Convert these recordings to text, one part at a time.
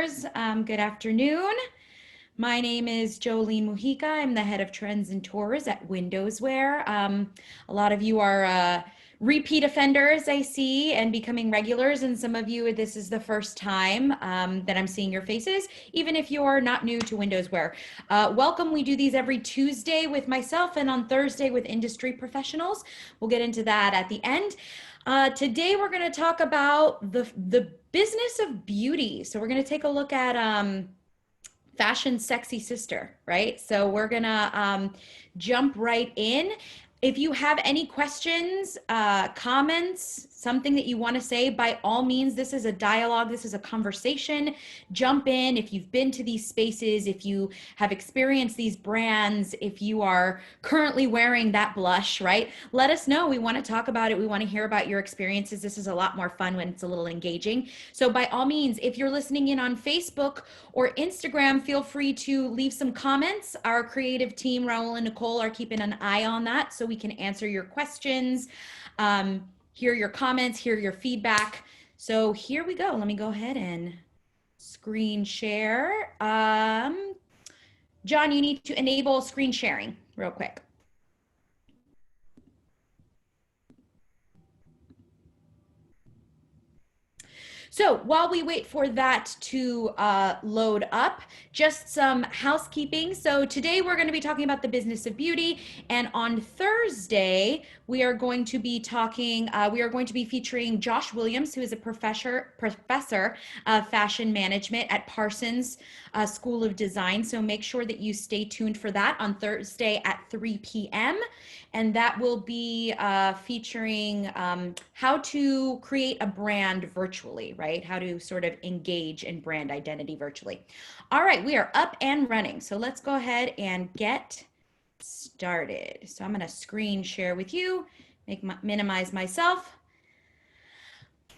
Good afternoon. My name is Jolene Mujica. I'm the head of trends and tours at WindowsWear. A lot of you are repeat offenders, I see, and becoming regulars, and some of you, this is the first time that I'm seeing your faces, even if you're not new to WindowsWear. Welcome. We do these every Tuesday with myself and on Thursday with industry professionals. We'll get into that at the end. Today we're going to talk about the business of beauty. So we're going to take a look at fashion's sexy sister, right? So we're going to jump right in. If you have any questions, comments, something that you want to say, by all means, this is a dialogue, this is a conversation. Jump in if you've been to these spaces, if you have experienced these brands, if you are currently wearing that blush, right? Let us know. We want to talk about it. We want to hear about your experiences. This is a lot more fun when it's a little engaging. So by all means, if you're listening in on Facebook or Instagram, feel free to leave some comments. Our creative team, Raul and Nicole, are keeping an eye on that so we can answer your questions, hear your comments, hear your feedback. So here we go. Let me go ahead and screen share. John, you need to enable screen sharing real quick. So while we wait for that to load up, just some housekeeping. So today we're going to be talking about the business of beauty, and on Thursday we are going to be featuring Josh Williams, who is a professor of fashion management at Parsons School of Design. So make sure that you stay tuned for that on Thursday at 3 p.m. And that will be featuring how to create a brand virtually, right? How to sort of engage in brand identity virtually. All right, we are up and running. So let's go ahead and get started. So I'm going to screen share with you, minimize myself.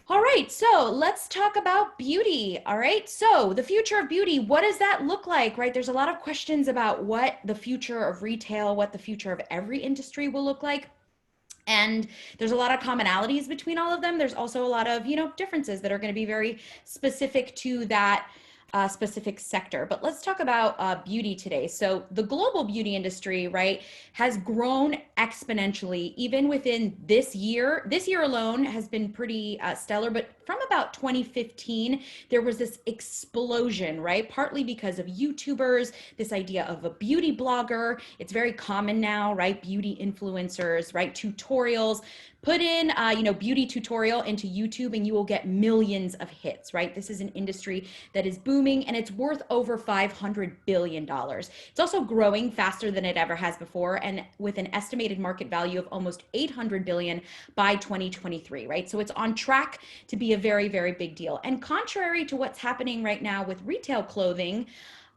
All right, so let's talk about beauty. All right, so the future of beauty, what does that look like, right? There's a lot of questions about what the future of retail, what the future of every industry will look like. And there's a lot of commonalities between all of them. There's also a lot of, differences that are going to be very specific to that specific sector. But let's talk about beauty today. So the global beauty industry, right, has grown exponentially even within this year. This year alone has been pretty stellar, but from about 2015, there was this explosion, right? Partly because of YouTubers, this idea of a beauty blogger. It's very common now, right? Beauty influencers, right? Tutorials. Put in, beauty tutorial into YouTube and you will get millions of hits, right? This is an industry that is booming and it's worth over $500 billion. It's also growing faster than it ever has before, and with an estimated market value of almost $800 billion by 2023, right? So it's on track to be a very, very big deal. And contrary to what's happening right now with retail clothing,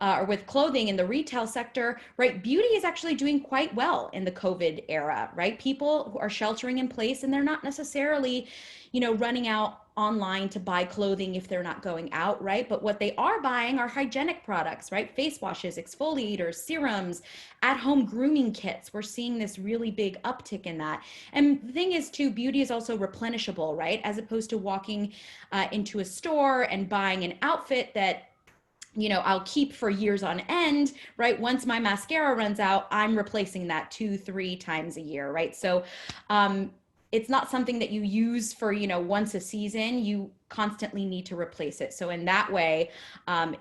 or with clothing in the retail sector, right? Beauty is actually doing quite well in the COVID era, right? People who are sheltering in place and they're not necessarily, running out online to buy clothing if they're not going out, right? But what they are buying are hygienic products, right? Face washes, exfoliators, serums, at-home grooming kits. We're seeing this really big uptick in that. And the thing is too, beauty is also replenishable, right? As opposed to walking into a store and buying an outfit that I'll keep for years on end, right? Once my mascara runs out, I'm replacing that 2-3 times a year, right? So it's not something that you use for, once a season. You constantly need to replace it. So in that way,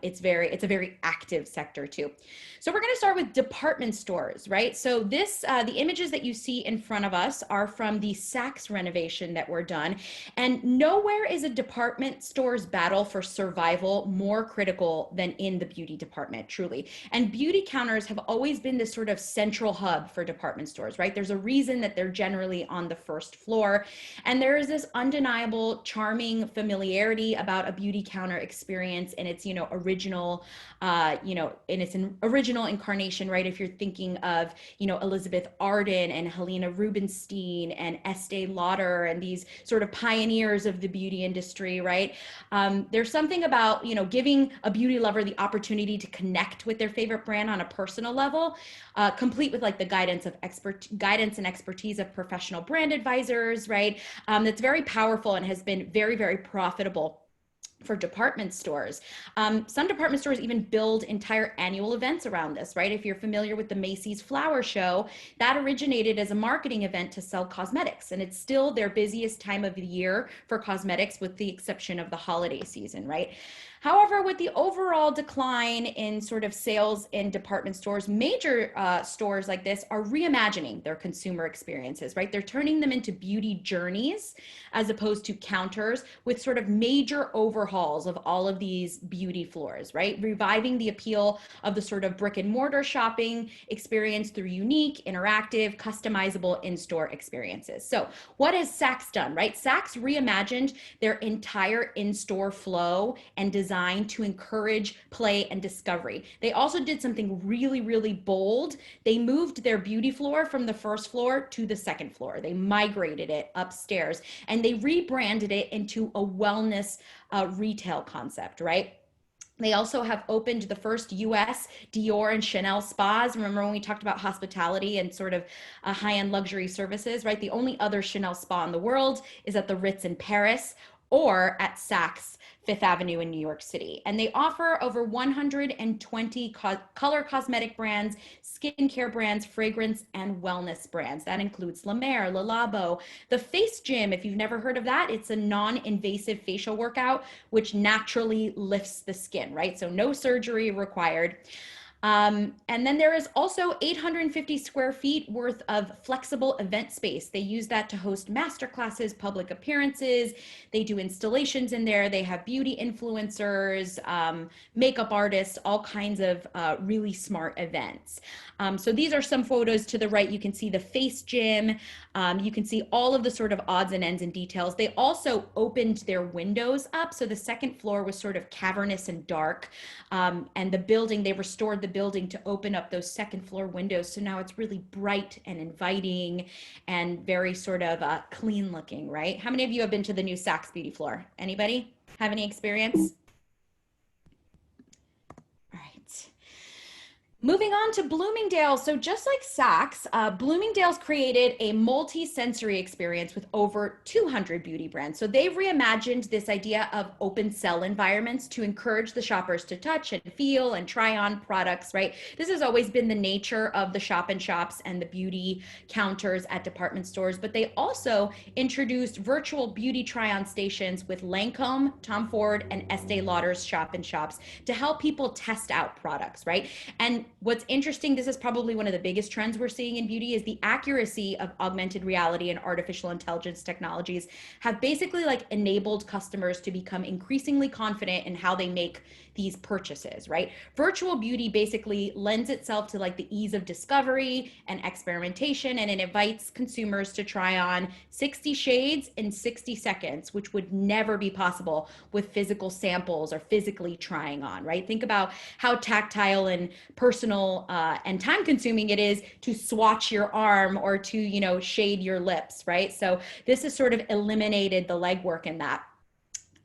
it's a very active sector too. So we're going to start with department stores, right? So the images that you see in front of us are from the Saks renovation that were done. And nowhere is a department store's battle for survival more critical than in the beauty department, truly. And beauty counters have always been this sort of central hub for department stores, right? There's a reason that they're generally on the first floor. And there is this undeniable, charming familiarity about a beauty counter experience in its, original, in its original incarnation, right? If you're thinking of, Elizabeth Arden and Helena Rubinstein and Estee Lauder and these sort of pioneers of the beauty industry, right? There's something about, giving a beauty lover the opportunity to connect with their favorite brand on a personal level, complete with like the guidance and expertise of professional brand advisors, right? That's very powerful and has been very, very profitable for department stores. Some department stores even build entire annual events around this, right? If you're familiar with the Macy's Flower Show, that originated as a marketing event to sell cosmetics, and it's still their busiest time of the year for cosmetics, with the exception of the holiday season, right? However, with the overall decline in sort of sales in department stores, major stores like this are reimagining their consumer experiences, right? They're turning them into beauty journeys as opposed to counters, with sort of major overhauls of all of these beauty floors, right? Reviving the appeal of the sort of brick and mortar shopping experience through unique, interactive, customizable in-store experiences. So what has Saks done, right? Saks reimagined their entire in-store flow and design to encourage play and discovery. They also did something really, really bold. They moved their beauty floor from the first floor to the second floor. They migrated it upstairs, and they rebranded it into a wellness retail concept, right? They also have opened the first US Dior and Chanel spas. Remember when we talked about hospitality and sort of high-end luxury services, right? The only other Chanel spa in the world is at the Ritz in Paris, or at Saks Fifth Avenue in New York City. And they offer over 120 color cosmetic brands, skincare brands, fragrance, and wellness brands. That includes La Mer, Le Labo, the Face Gym. If you've never heard of that, it's a non-invasive facial workout which naturally lifts the skin, right? So no surgery required. And then there is also 850 square feet worth of flexible event space. They use that to host masterclasses, public appearances. They do installations in there. They have beauty influencers, makeup artists, all kinds of really smart events. So these are some photos to the right. You can see the Face Gym. You can see all of the sort of odds and ends and details. They also opened their windows up. So the second floor was sort of cavernous and dark. And the building, they restored the building to open up those second floor windows. So now it's really bright and inviting and very sort of clean looking, right? How many of you have been to the new Saks beauty floor? Anybody have any experience? All right. Moving on to Bloomingdale's. So just like Saks, Bloomingdale's created a multi-sensory experience with over 200 beauty brands. So they've reimagined this idea of open cell environments to encourage the shoppers to touch and feel and try on products, right? This has always been the nature of the shop and shops and the beauty counters at department stores, but they also introduced virtual beauty try-on stations with Lancome, Tom Ford, and Estee Lauder's shop and shops to help people test out products, right? And what's interesting, this is probably one of the biggest trends we're seeing in beauty, is the accuracy of augmented reality and artificial intelligence technologies have basically like enabled customers to become increasingly confident in how they make these purchases, right? Virtual beauty basically lends itself to like the ease of discovery and experimentation, and it invites consumers to try on 60 shades in 60 seconds, which would never be possible with physical samples or physically trying on, right? Think about how tactile and personal and time consuming it is to swatch your arm or to, you know, shade your lips, right? So this has sort of eliminated the legwork in that.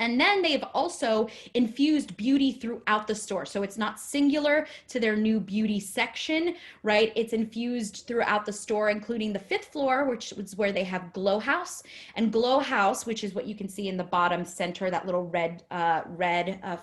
And then they've also infused beauty throughout the store. So it's not singular to their new beauty section, right? It's infused throughout the store, including the fifth floor, which is where they have Glow House. And Glow House, which is what you can see in the bottom center, that little red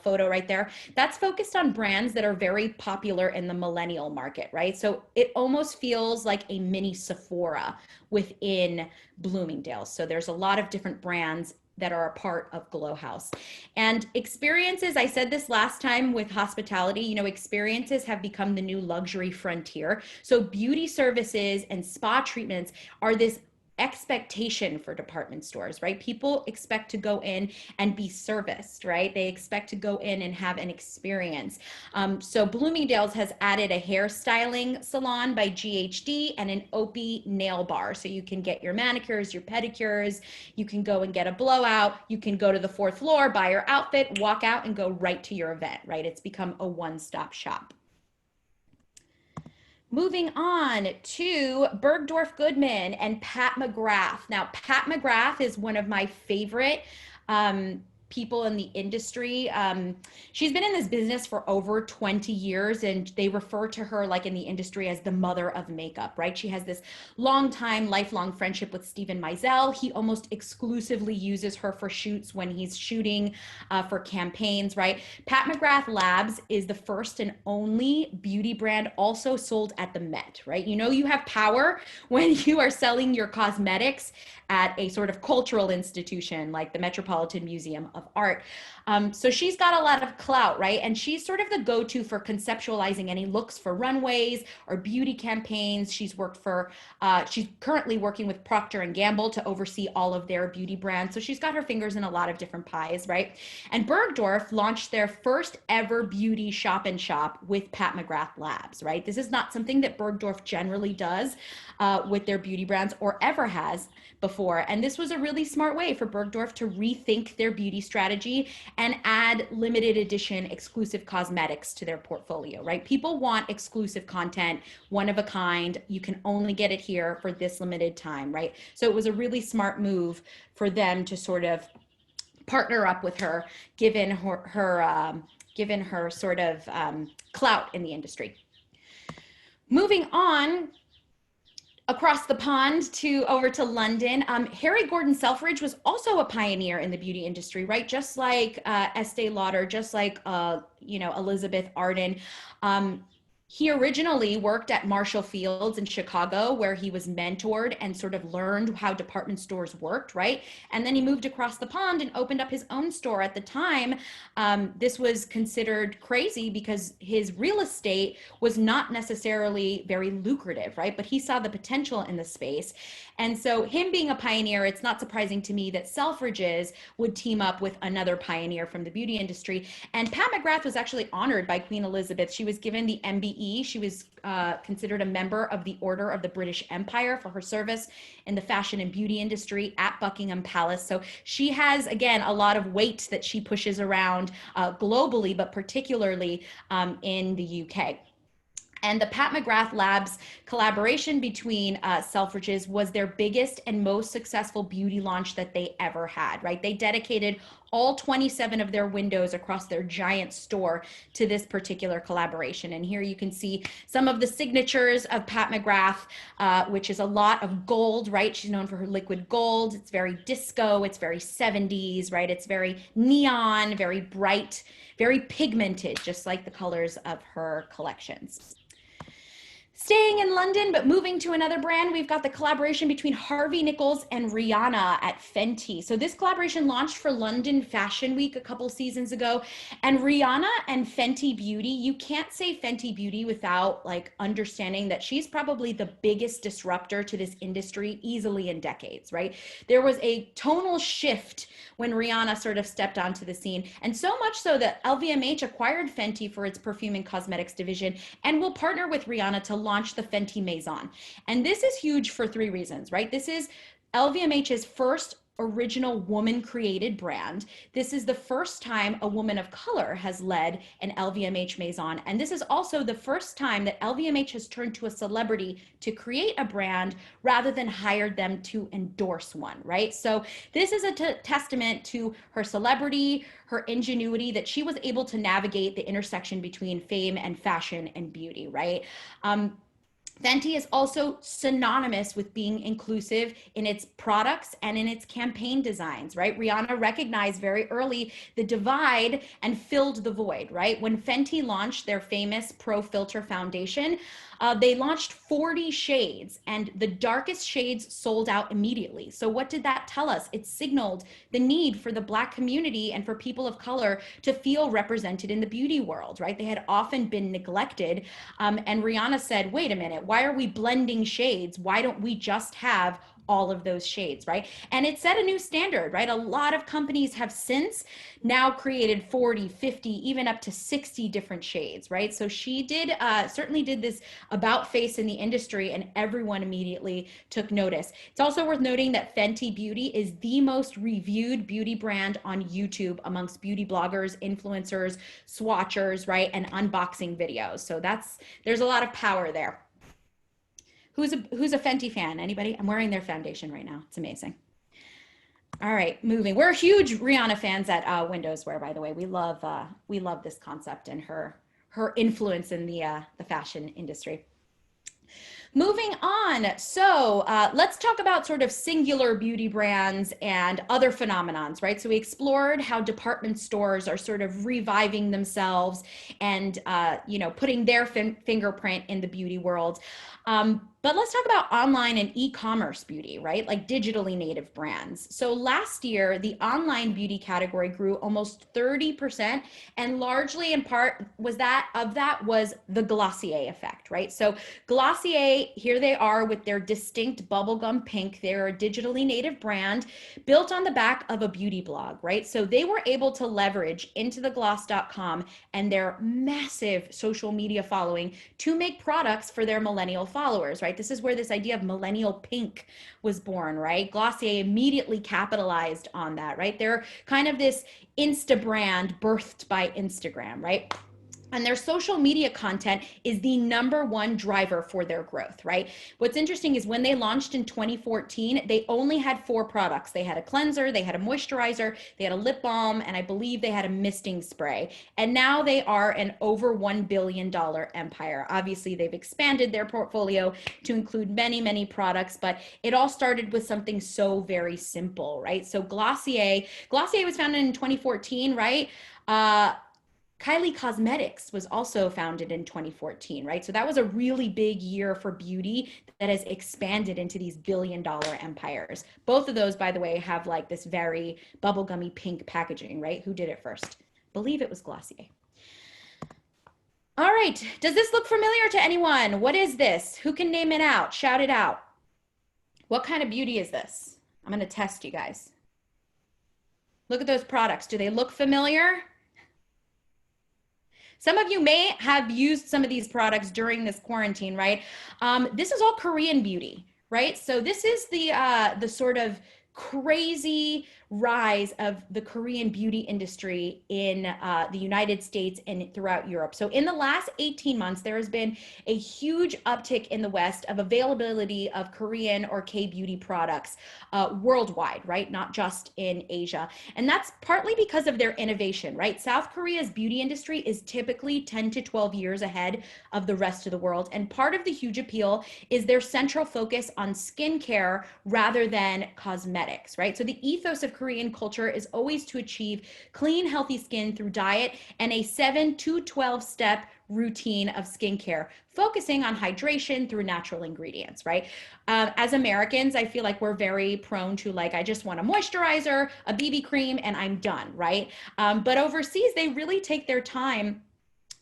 photo right there, that's focused on brands that are very popular in the millennial market, right? So it almost feels like a mini Sephora within Bloomingdale's. So there's a lot of different brands that are a part of Glow House. And experiences, I said this last time with hospitality, you know, experiences have become the new luxury frontier. So beauty services and spa treatments are this expectation for department stores, right? People expect to go in and be serviced, right? They expect to go in and have an experience. So Bloomingdale's has added a hairstyling salon by GHD and an Opie nail bar. So you can get your manicures, your pedicures, you can go and get a blowout, you can go to the fourth floor, buy your outfit, walk out and go right to your event, right? It's become a one-stop shop. Moving on to Bergdorf Goodman and Pat McGrath. Now, Pat McGrath is one of my favorite people in the industry. She's been in this business for over 20 years, and they refer to her, like in the industry, as the mother of makeup, right? She has this long time, lifelong friendship with Steven Meisel. He almost exclusively uses her for shoots when he's shooting for campaigns, right? Pat McGrath Labs is the first and only beauty brand also sold at the Met, right? You know, you have power when you are selling your cosmetics at a sort of cultural institution like the Metropolitan Museum of Art. So she's got a lot of clout, right? And she's sort of the go-to for conceptualizing any looks for runways or beauty campaigns. She's currently working with Procter and Gamble to oversee all of their beauty brands. So she's got her fingers in a lot of different pies, right? And Bergdorf launched their first ever beauty shop and shop with Pat McGrath Labs, right? This is not something that Bergdorf generally does with their beauty brands or ever has before. And this was a really smart way for Bergdorf to rethink their beauty strategy and add limited edition exclusive cosmetics to their portfolio, right? People want exclusive content, one of a kind. You can only get it here for this limited time, right? So it was a really smart move for them to sort of partner up with her, given her sort of clout in the industry. Moving on across the pond over to London, Harry Gordon Selfridge was also a pioneer in the beauty industry, right? Just like Estee Lauder, just like Elizabeth Arden. He originally worked at Marshall Fields in Chicago, where he was mentored and sort of learned how department stores worked, right? And then he moved across the pond and opened up his own store. At the time, this was considered crazy because his real estate was not necessarily very lucrative, right? But he saw the potential in the space. And so him being a pioneer, it's not surprising to me that Selfridges would team up with another pioneer from the beauty industry. And Pat McGrath was actually honored by Queen Elizabeth. She was given the MBE. She was considered a member of the Order of the British Empire for her service in the fashion and beauty industry at Buckingham Palace. So she has, again, a lot of weight that she pushes around globally, but particularly in the UK. And the Pat McGrath Labs collaboration between Selfridges was their biggest and most successful beauty launch that they ever had, right? They dedicated all 27 of their windows across their giant store to this particular collaboration. And here you can see some of the signatures of Pat McGrath, which is a lot of gold, right? She's known for her liquid gold. It's very disco. It's very 70s, right? It's very neon, very bright, very pigmented, just like the colors of her collections. Staying in London, but moving to another brand, we've got the collaboration between Harvey Nichols and Rihanna at Fenty. So this collaboration launched for London Fashion Week a couple seasons ago. And Rihanna and Fenty Beauty, you can't say Fenty Beauty without like understanding that she's probably the biggest disruptor to this industry easily in decades, right? There was a tonal shift when Rihanna sort of stepped onto the scene. And so much so that LVMH acquired Fenty for its perfume and cosmetics division and will partner with Rihanna to launch the Fenty Maison. And this is huge for three reasons, right? This is LVMH's first original woman created brand. This is the first time a woman of color has led an LVMH Maison. And this is also the first time that LVMH has turned to a celebrity to create a brand rather than hired them to endorse one, right? So this is a testament to her celebrity, her ingenuity, that she was able to navigate the intersection between fame and fashion and beauty, right? Fenty is also synonymous with being inclusive in its products and in its campaign designs, right? Rihanna recognized very early the divide and filled the void, right? When Fenty launched their famous Pro Filter foundation, they launched 40 shades and the darkest shades sold out immediately. So what did that tell us? It signaled the need for the Black community and for people of color to feel represented in the beauty world, right? They had often been neglected. And Rihanna said, wait a minute, why are we blending shades? Why don't we just have all of those shades, right? And it set a new standard, right? A lot of companies have since now created 40, 50, even up to 60 different shades, right? So she certainly did this about face in the industry and everyone immediately took notice. It's also worth noting that Fenty Beauty is the most reviewed beauty brand on YouTube amongst beauty bloggers, influencers, swatchers, right? And unboxing videos. So there's a lot of power there. Who's a Fenty fan? Anybody? I'm wearing their foundation right now. It's amazing. All right, moving. We're huge Rihanna fans at WindowsWear, by the way. We love this concept and her influence in the fashion industry. Moving on, so let's talk about sort of singular beauty brands and other phenomenons, right? So we explored how department stores are sort of reviving themselves and putting their fingerprint in the beauty world. But let's talk about online and e-commerce beauty, right? Like digitally native brands. So last year, the online beauty category grew almost 30%, and largely in part was the Glossier effect, right? So Glossier, here they are with their distinct bubblegum pink. They're a digitally native brand built on the back of a beauty blog, right? So they were able to leverage into the gloss.com and their massive social media following to make products for their millennial followers, right? This is where this idea of millennial pink was born, right? Glossier immediately capitalized on that, right? They're kind of this Insta brand birthed by Instagram, right? And their social media content is the #1 driver for their growth, right? What's interesting is when they launched in 2014, they only had 4 products. They had a cleanser, they had a moisturizer, they had a lip balm, and I believe they had a misting spray. And now they are an over $1 billion empire. Obviously, they've expanded their portfolio to include many, many products, but it all started with something so very simple, right? So Glossier was founded in 2014, right? Kylie Cosmetics was also founded in 2014, right? So that was a really big year for beauty that has expanded into these billion-dollar empires. Both of those, by the way, have like this very bubblegummy pink packaging, right? Who did it first? I believe it was Glossier. All right, does this look familiar to anyone? What is this? Who can name it out? Shout it out. What kind of beauty is this? I'm gonna test you guys. Look at those products. Do they look familiar? Some of you may have used some of these products during this quarantine, right? This is all Korean beauty, right? So this is the sort of crazy rise of the Korean beauty industry in the United States and throughout Europe. So in the last 18 months, there has been a huge uptick in the West of availability of Korean or K-beauty products worldwide, right? Not just in Asia. And that's partly because of their innovation, right? South Korea's beauty industry is typically 10 to 12 years ahead of the rest of the world. And part of the huge appeal is their central focus on skincare rather than cosmetics, right? So the ethos of Korean culture is always to achieve clean, healthy skin through diet and a 7 to 12 step routine of skincare, focusing on hydration through natural ingredients, right? As Americans, I feel like we're very prone to like, I just want a moisturizer, a BB cream, and I'm done, right? But overseas, they really take their time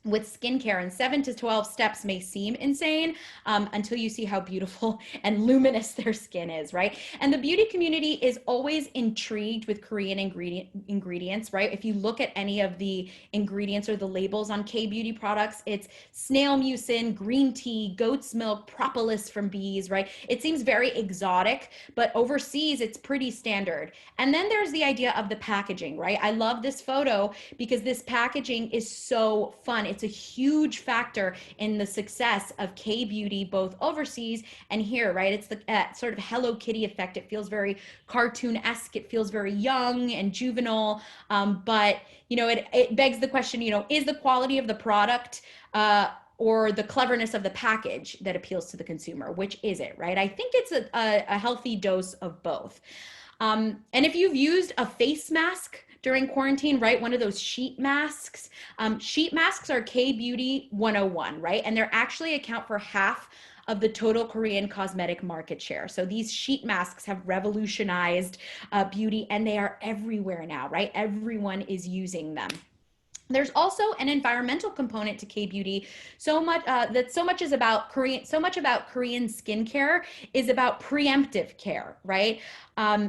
with skincare, and 7 to 12 steps may seem insane until you see how beautiful and luminous their skin is, right? And the beauty community is always intrigued with Korean ingredients, right? If you look at any of the ingredients or the labels on K-beauty products, it's snail mucin, green tea, goat's milk, propolis from bees, right? It seems very exotic, but overseas it's pretty standard. And then there's the idea of the packaging, right? I love this photo because this packaging is so fun. It's a huge factor in the success of K-beauty, both overseas and here, right? It's the sort of Hello Kitty effect. It feels very cartoon-esque. It feels very young and juvenile. But, you know, it begs the question, you know, is the quality of the product or the cleverness of the package that appeals to the consumer? Which is it, right? I think it's a healthy dose of both. And if you've used a face mask during quarantine, right? One of those sheet masks. Sheet masks are K-beauty 101, right? And they're actually account for half of the total Korean cosmetic market share. So these sheet masks have revolutionized beauty, and they are everywhere now, right? Everyone is using them. There's also an environmental component to K-beauty. So much is about Korean skincare is about preemptive care, right?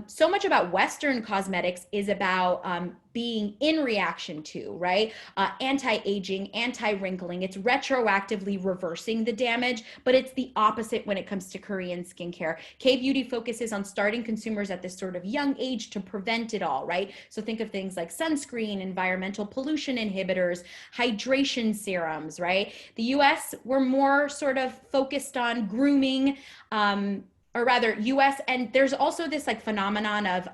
So much about Western cosmetics is about being in reaction to, right? Anti-aging, anti-wrinkling. It's retroactively reversing the damage, but it's the opposite when it comes to Korean skincare. K-beauty focuses on starting consumers at this sort of young age to prevent it all, right? So think of things like sunscreen, environmental pollution inhibitors, hydration serums, right? The US, we're more sort of focused on grooming, or rather US, and there's also this like phenomenon of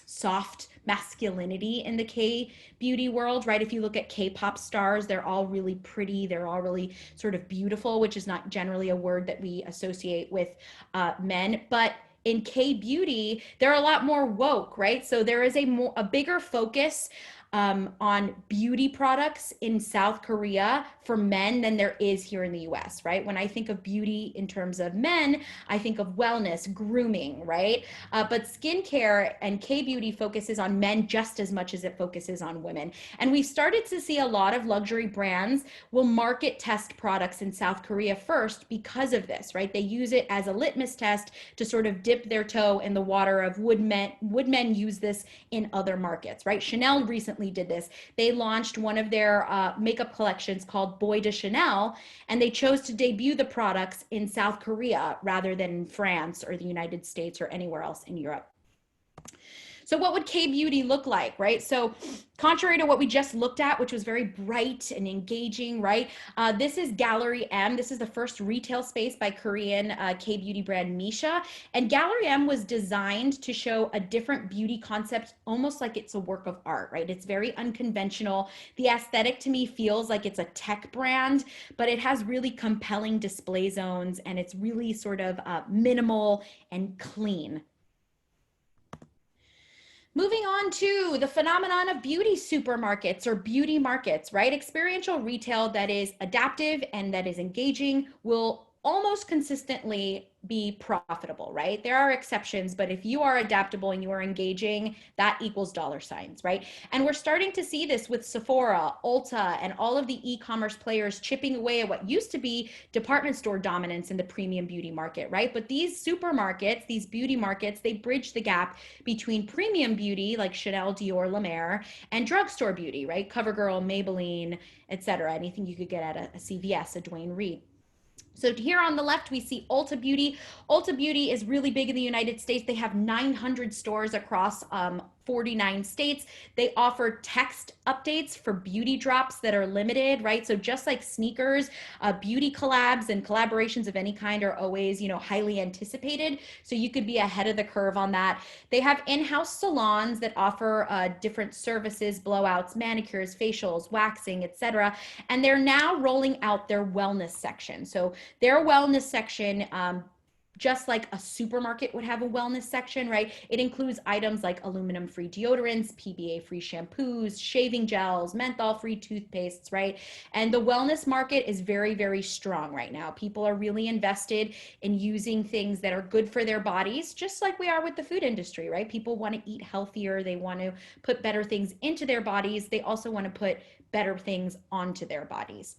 soft masculinity in the K beauty world, right? If you look at K-pop stars, they're all really pretty, they're all really sort of beautiful, which is not generally a word that we associate with men, but in K beauty, they're a lot more woke, right? So there is a bigger focus on beauty products in South Korea for men than there is here in the US, right? When I think of beauty in terms of men, I think of wellness, grooming, right? But skincare and K beauty focuses on men just as much as it focuses on women. And we've started to see a lot of luxury brands will market test products in South Korea first because of this, right? They use it as a litmus test to sort of dip their toe in the water of would men use this in other markets, right? Chanel recently did this. They launched one of their makeup collections called Boy de Chanel, and they chose to debut the products in South Korea rather than in France or the United States or anywhere else in Europe. So what would K-beauty look like, right? So contrary to what we just looked at, which was very bright and engaging, right? This is Gallery M. This is the first retail space by Korean K-beauty brand Misha. And Gallery M was designed to show a different beauty concept, almost like it's a work of art, right? It's very unconventional. The aesthetic to me feels like it's a tech brand, but it has really compelling display zones, and it's really sort of minimal and clean. Moving on to the phenomenon of beauty supermarkets or beauty markets, right? Experiential retail that is adaptive and that is engaging will almost consistently be profitable, right? There are exceptions, but if you are adaptable and you are engaging, that equals dollar signs, right? And we're starting to see this with Sephora, Ulta, and all of the e-commerce players chipping away at what used to be department store dominance in the premium beauty market, right? But these supermarkets, these beauty markets, they bridge the gap between premium beauty like Chanel, Dior, La Mer, and drugstore beauty, right? CoverGirl, Maybelline, etc. Anything you could get at a CVS, a Dwayne Reed. So here on the left, we see Ulta Beauty. Ulta Beauty is really big in the United States. They have 900 stores across 49 states. They offer text updates for beauty drops that are limited, right? So just like sneakers, beauty collabs and collaborations of any kind are always, highly anticipated. So you could be ahead of the curve on that. They have in-house salons that offer different services, blowouts, manicures, facials, waxing, etc. And they're now rolling out their wellness section. So their wellness section, just like a supermarket would have a wellness section, right? It includes items like aluminum-free deodorants, PBA-free shampoos, shaving gels, menthol-free toothpastes, right? And the wellness market is very, very strong right now. People are really invested in using things that are good for their bodies, just like we are with the food industry, right? People want to eat healthier. They want to put better things into their bodies. They also want to put better things onto their bodies.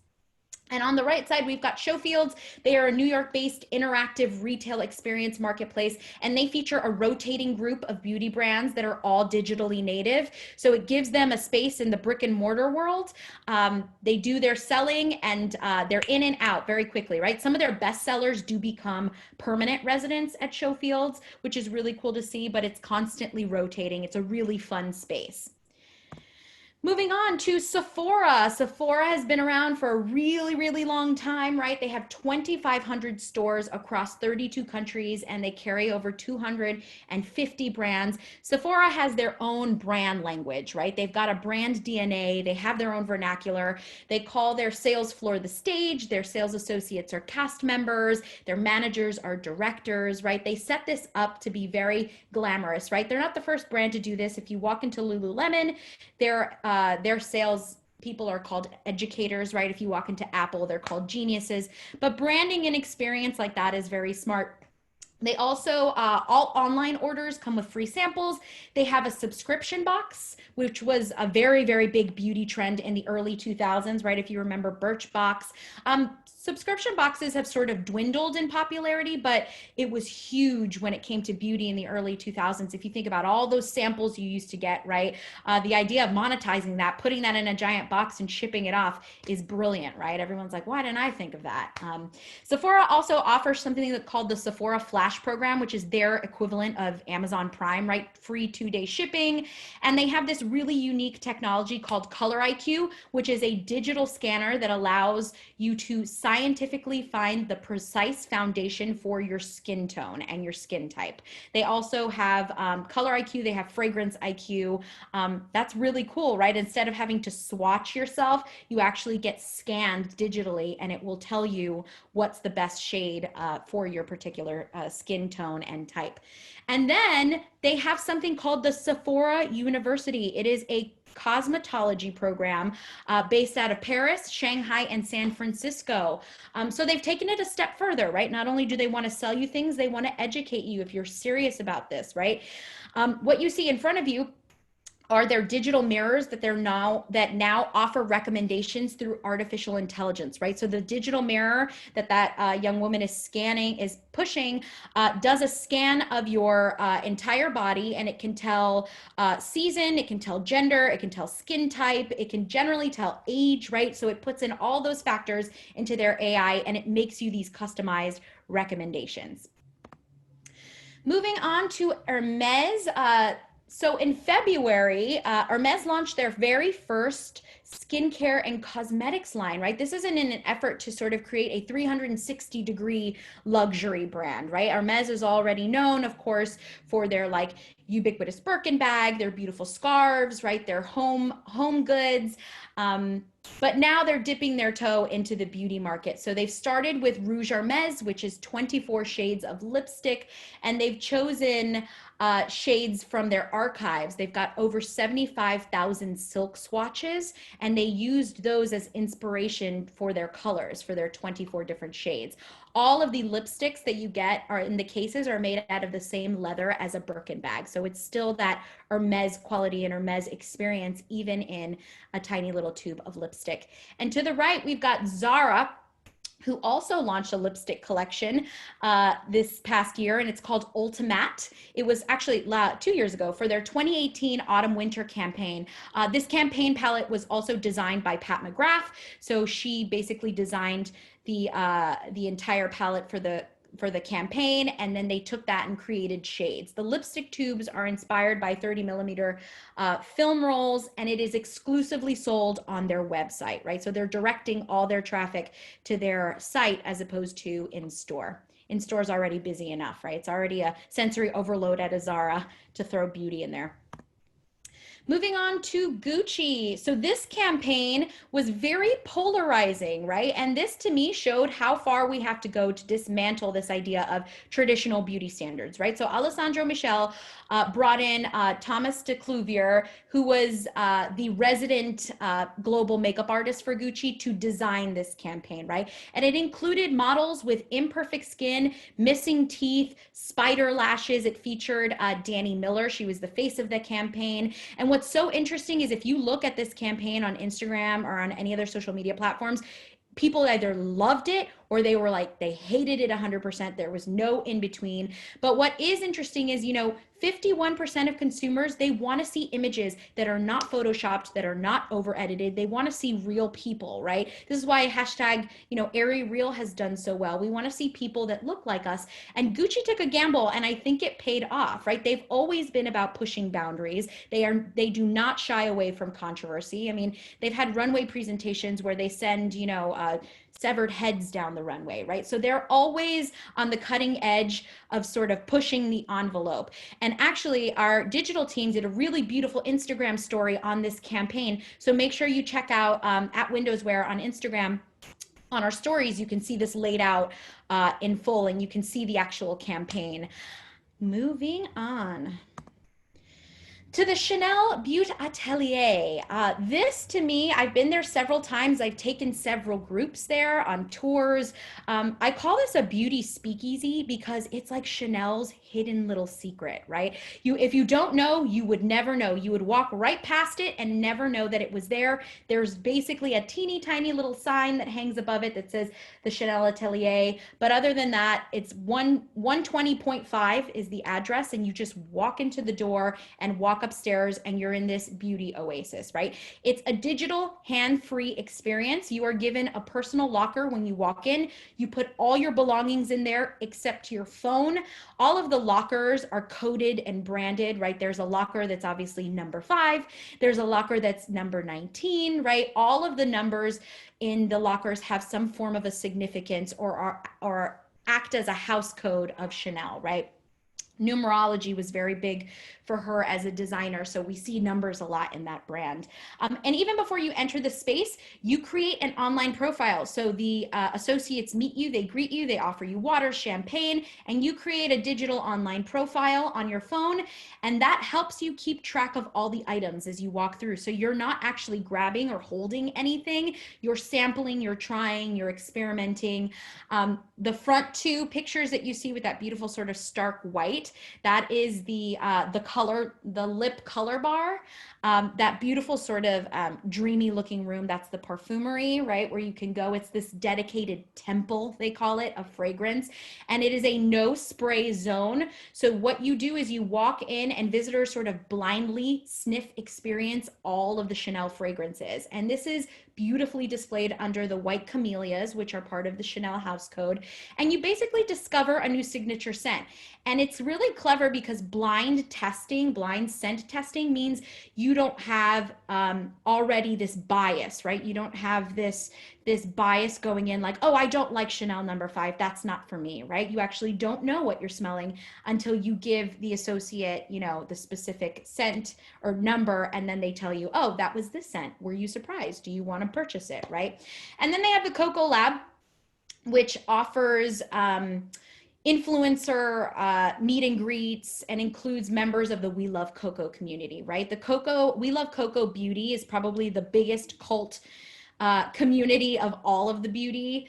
And on the right side, we've got Showfields. They are a New York-based interactive retail experience marketplace, and they feature a rotating group of beauty brands that are all digitally native. So it gives them a space in the brick and mortar world. They do their selling, and they're in and out very quickly, right? Some of their best sellers do become permanent residents at Showfields, which is really cool to see, but it's constantly rotating. It's a really fun space. Moving on to Sephora. Sephora has been around for a really, really long time, right? They have 2,500 stores across 32 countries, and they carry over 250 brands. Sephora has their own brand language, right? They've got a brand DNA. They have their own vernacular. They call their sales floor the stage. Their sales associates are cast members. Their managers are directors, right? They set this up to be very glamorous, right? They're not the first brand to do this. If you walk into Lululemon, their sales people are called educators, right? If you walk into Apple, they're called geniuses. But branding and experience like that is very smart. They also, all online orders come with free samples. They have a subscription box, which was a very, very big beauty trend in the early 2000s, right? If you remember Birchbox. Subscription boxes have sort of dwindled in popularity, but it was huge when it came to beauty in the early 2000s. If you think about all those samples you used to get, right? The idea of monetizing that, putting that in a giant box and shipping it off is brilliant, right? Everyone's like, why didn't I think of that? Sephora also offers something called the Sephora Flash program, which is their equivalent of Amazon Prime, right? Free 2-day shipping. And they have this really unique technology called Color IQ, which is a digital scanner that allows you to sign scientifically find the precise foundation for your skin tone and your skin type. They also have color IQ, they have fragrance IQ. That's really cool, right? Instead of having to swatch yourself, you actually get scanned digitally and it will tell you what's the best shade for your particular skin tone and type. And then they have something called the Sephora University. It is a cosmetology program based out of Paris, Shanghai, and San Francisco. So they've taken it a step further, right? Not only do they want to sell you things, they want to educate you if you're serious about this, right? What you see in front of you are there digital mirrors that now offer recommendations through artificial intelligence, right? So the digital mirror that young woman is pushing does a scan of your entire body, and it can tell season, it can tell gender, it can tell skin type, it can generally tell age, right? So it puts in all those factors into their AI, and it makes you these customized recommendations. Moving on to Hermes. So in February, Hermes launched their very first skincare and cosmetics line, right? This isn't in an effort to sort of create a 360-degree luxury brand, right? Hermes is already known, of course, for their like ubiquitous Birkin bag, their beautiful scarves, right? Their home goods. But now they're dipping their toe into the beauty market. So they've started with Rouge Hermes, which is 24 shades of lipstick, and they've chosen shades from their archives. They've got over 75,000 silk swatches, and they used those as inspiration for their colors, for their 24 different shades. All of the lipsticks that you get are in the cases are made out of the same leather as a Birkin bag. So it's still that Hermes quality and Hermes experience, even in a tiny little tube of lipstick. And to the right, we've got Zara, who also launched a lipstick collection this past year, and it's called Ultimate. It was actually 2 years ago for their 2018 autumn-winter campaign. This campaign palette was also designed by Pat McGrath, so she basically designed the entire palette for the campaign, and then they took that and created shades. The lipstick tubes are inspired by 30mm film rolls, and it is exclusively sold on their website, right? So they're directing all their traffic to their site as opposed to in store. In store is already busy enough, right? It's already a sensory overload at a Zara to throw beauty in there. Moving on to Gucci. So this campaign was very polarizing, right? And this to me showed how far we have to go to dismantle this idea of traditional beauty standards, right? So Alessandro Michel brought in Thomas de Clouvrier, who was the resident global makeup artist for Gucci, to design this campaign, right? And it included models with imperfect skin, missing teeth, spider lashes. It featured Danny Miller. She was the face of the campaign. And what's so interesting is if you look at this campaign on Instagram or on any other social media platforms, people either loved it or they were like, they hated it 100%. There was no in between. But what is interesting is, 51% of consumers, they want to see images that are not photoshopped, that are not over edited. They want to see real people, right? This is why hashtag, Airy Real has done so well. We want to see people that look like us. And Gucci took a gamble, and I think it paid off, right? They've always been about pushing boundaries. They do not shy away from controversy. I mean, they've had runway presentations where they send, severed heads down the runway, right? So they're always on the cutting edge of sort of pushing the envelope. And actually, our digital teams did a really beautiful Instagram story on this campaign. So make sure you check out at WindowsWear on Instagram. On our stories, you can see this laid out in full, and you can see the actual campaign. Moving on to the Chanel Beauty Atelier. This, to me, I've been there several times. I've taken several groups there on tours. I call this a beauty speakeasy because it's like Chanel's hidden little secret, right? If you don't know, you would never know. You would walk right past it and never know that it was there. There's basically a teeny tiny little sign that hangs above it that says the Chanel Atelier. But other than that, it's 120.5 is the address, and you just walk into the door and walk upstairs and you're in this beauty oasis, right? It's a digital hand-free experience. You are given a personal locker when you walk in. You put all your belongings in there except your phone. All of the lockers are coded and branded, right? There's a locker that's obviously number 5. There's a locker that's number 19, right? All of the numbers in the lockers have some form of a significance or act as a house code of Chanel, right? Numerology was very big for her as a designer, so we see numbers a lot in that brand. And even before you enter the space, you create an online profile. So the associates meet you, they greet you, they offer you water, champagne, and you create a digital online profile on your phone, and that helps you keep track of all the items as you walk through. So you're not actually grabbing or holding anything, you're sampling, you're trying, you're experimenting. The front 2 pictures that you see with that beautiful sort of stark white, that is the color, the lip color bar. That beautiful sort of dreamy looking room, that's the perfumery, right? Where you can go. It's this dedicated temple, they call it, of fragrance. And it is a no spray zone. So what you do is you walk in and visitors sort of blindly sniff, experience all of the Chanel fragrances. And this is beautifully displayed under the white camellias, which are part of the Chanel house code. And you basically discover a new signature scent. And it's really clever because blind testing, blind scent testing means you don't have already this bias, right? You don't have this bias going in like, oh, I don't like Chanel number 5. That's not for me, right? You actually don't know what you're smelling until you give the associate, you know, the specific scent or number, and then they tell you, oh, that was this scent. Were you surprised? Do you want to purchase it, right? And then they have the Coco Lab, which offers influencer meet and greets and includes members of the We Love Coco community, right? The We Love Coco beauty is probably the biggest cult community of all of the beauty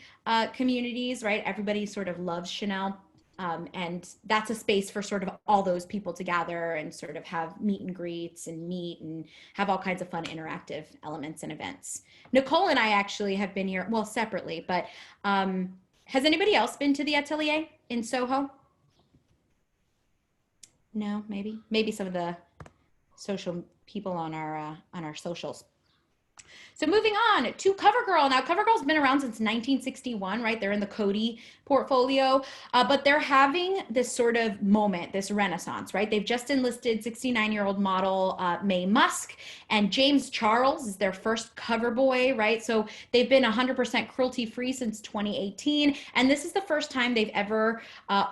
communities, right? Everybody sort of loves Chanel. And that's a space for sort of all those people to gather and sort of have meet and greets and meet and have all kinds of fun interactive elements and events. Nicole and I actually have been here, well, separately, but has anybody else been to the Atelier in Soho? No, maybe some of the social people on our socials. So moving on to CoverGirl. Now, CoverGirl's been around since 1961, right? They're in the Coty portfolio, but they're having this sort of moment, this renaissance, right? They've just enlisted 69-year-old model Mae Musk, and James Charles is their first cover boy, right? So they've been 100% cruelty-free since 2018, and this is the first time they've ever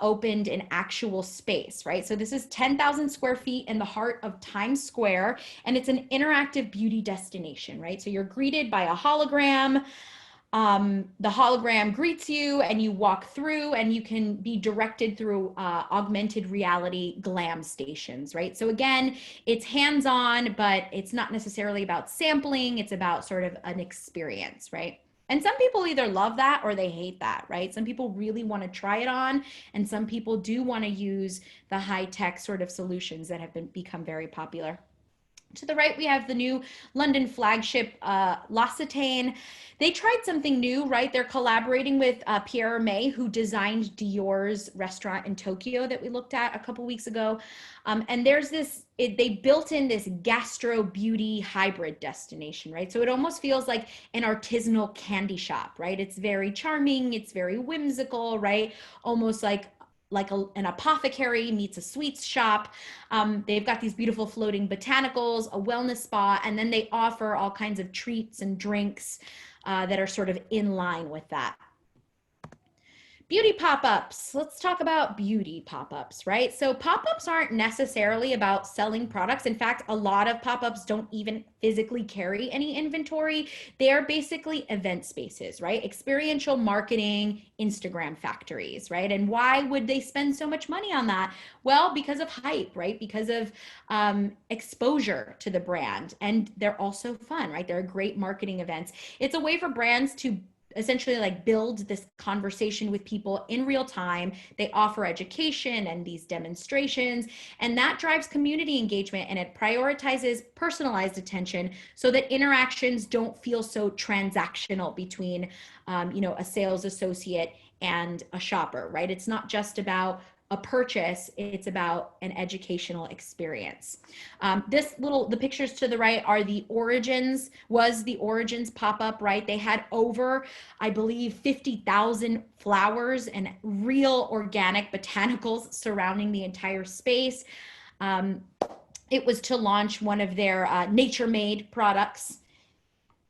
opened an actual space, right? So this is 10,000 square feet in the heart of Times Square, and it's an interactive beauty destination, right? So you're greeted by a hologram. The hologram greets you and you walk through, and you can be directed through augmented reality glam stations, right? So again, it's hands-on, but it's not necessarily about sampling. It's about sort of an experience, right? And some people either love that or they hate that, right? Some people really want to try it on, and some people do want to use the high-tech sort of solutions that have become very popular. To the right, we have the new London flagship, L'Occitane. They tried something new, right? They're collaborating with Pierre Hermes, who designed Dior's restaurant in Tokyo that we looked at a couple weeks ago. And there's they built in this gastro beauty hybrid destination, right? So it almost feels like an artisanal candy shop, right? It's very charming, it's very whimsical, right? Almost like an apothecary meets a sweets shop. They've got these beautiful floating botanicals, a wellness spa, and then they offer all kinds of treats and drinks that are sort of in line with that. Beauty pop-ups. Let's talk about beauty pop-ups, right? So pop-ups aren't necessarily about selling products. In fact, a lot of pop-ups don't even physically carry any inventory. They're basically event spaces, right? Experiential marketing, Instagram factories, right? And why would they spend so much money on that? Well, because of hype, right? Because of exposure to the brand. And they're also fun, right? They're great marketing events. It's a way for brands to essentially like build this conversation with people in real time. They offer education and these demonstrations, and that drives community engagement, and it prioritizes personalized attention so that interactions don't feel so transactional between a sales associate and a shopper, right? It's not just about a purchase, it's about an educational experience. The pictures to the right are the Origins, was the Origins pop-up, right? They had over, I believe, 50,000 flowers and real organic botanicals surrounding the entire space. It was to launch one of their nature-made products.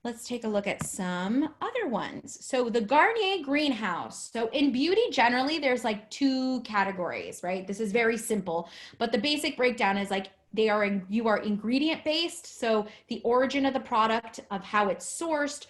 Let's take a look at some other ones. So the Garnier Greenhouse. So in beauty, generally, there's like two categories, right? This is very simple, but the basic breakdown is like you are ingredient based. So the origin of the product, of how it's sourced,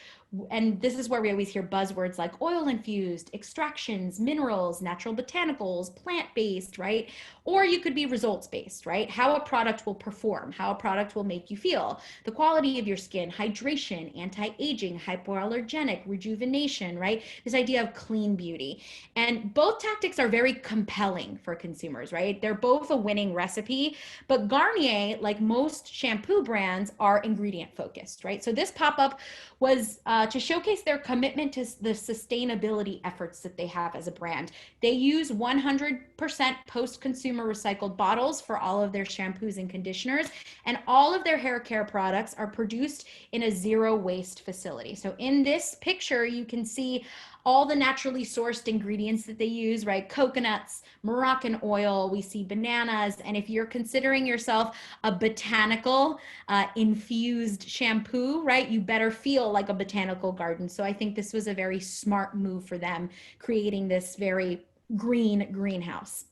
and this is where we always hear buzzwords like oil infused, extractions, minerals, natural botanicals, plant based, right? Or you could be results based, right? How a product will perform, how a product will make you feel, the quality of your skin, hydration, anti-aging, hypoallergenic, rejuvenation, right? This idea of clean beauty. And both tactics are very compelling for consumers, right? They're both a winning recipe, but Garnier, like most shampoo brands, are ingredient focused, right? So this pop-up was to showcase their commitment to the sustainability efforts that they have as a brand. They use 100% post-consumer recycled bottles for all of their shampoos and conditioners, and all of their hair care products are produced in a zero waste facility. So in this picture, you can see all the naturally sourced ingredients that they use, right? Coconuts, Moroccan oil, we see bananas. And if you're considering yourself a botanical infused shampoo, right, you better feel like a botanical garden. So I think this was a very smart move for them, creating this very green greenhouse.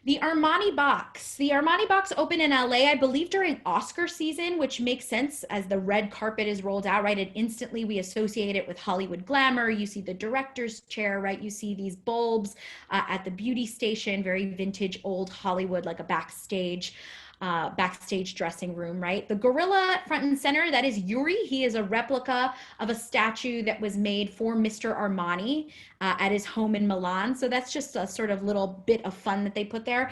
The Armani Box. The Armani Box opened in LA, I believe, during Oscar season, which makes sense as the red carpet is rolled out, right? And instantly we associate it with Hollywood glamour. You see the director's chair, right? You see these bulbs at the beauty station, very vintage old Hollywood, like a backstage dressing room, right? The gorilla front and center, that is Yuri. He is a replica of a statue that was made for Mr. Armani at his home in Milan. So that's just a sort of little bit of fun that they put there.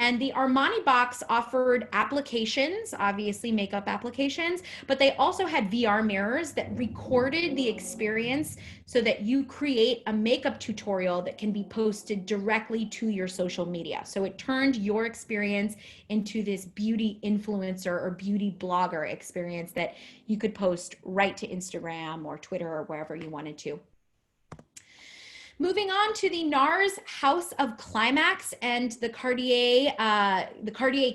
And the Armani Box offered applications, obviously makeup applications, but they also had VR mirrors that recorded the experience so that you create a makeup tutorial that can be posted directly to your social media. So it turned your experience into this beauty influencer or beauty blogger experience that you could post right to Instagram or Twitter or wherever you wanted to. Moving on to the NARS House of Climax and the Cartier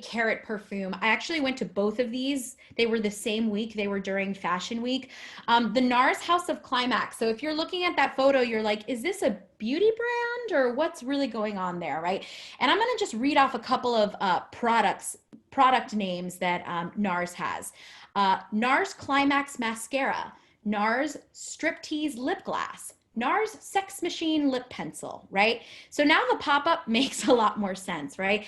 Carrot Perfume. I actually went to both of these. They were the same week. They were during Fashion Week. The NARS House of Climax. So if you're looking at that photo, you're like, is this a beauty brand or what's really going on there, right? And I'm going to just read off a couple of product names that NARS has. NARS Climax Mascara, NARS Striptease Lip Glass, NARS Sex Machine Lip Pencil, right? So now the pop-up makes a lot more sense, right?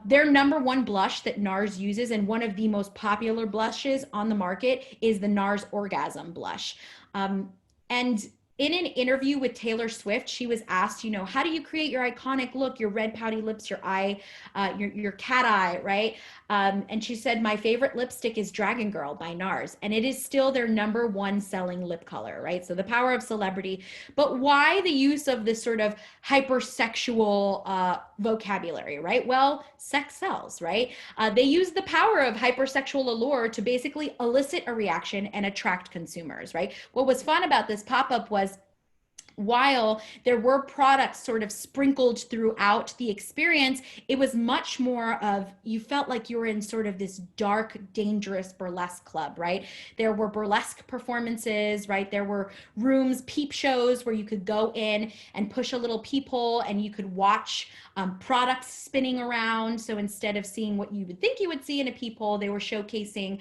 Their #1 blush that NARS uses, and one of the most popular blushes on the market, is the NARS Orgasm Blush. And in an interview with Taylor Swift, she was asked, how do you create your iconic look, your red pouty lips, your eye, your cat eye, right? And she said, my favorite lipstick is Dragon Girl by NARS. And it is still their #1 selling lip color, right? So the power of celebrity. But why the use of this sort of hypersexual vocabulary, right? Well, sex sells, right? They use the power of hypersexual allure to basically elicit a reaction and attract consumers, right? What was fun about this pop-up was, while there were products sort of sprinkled throughout the experience, it was much more of, you felt like you were in sort of this dark, dangerous burlesque club, right? There were burlesque performances, right? There were rooms, peep shows where you could go in and push a little peephole and you could watch products spinning around. So instead of seeing what you would think you would see in a peephole, they were showcasing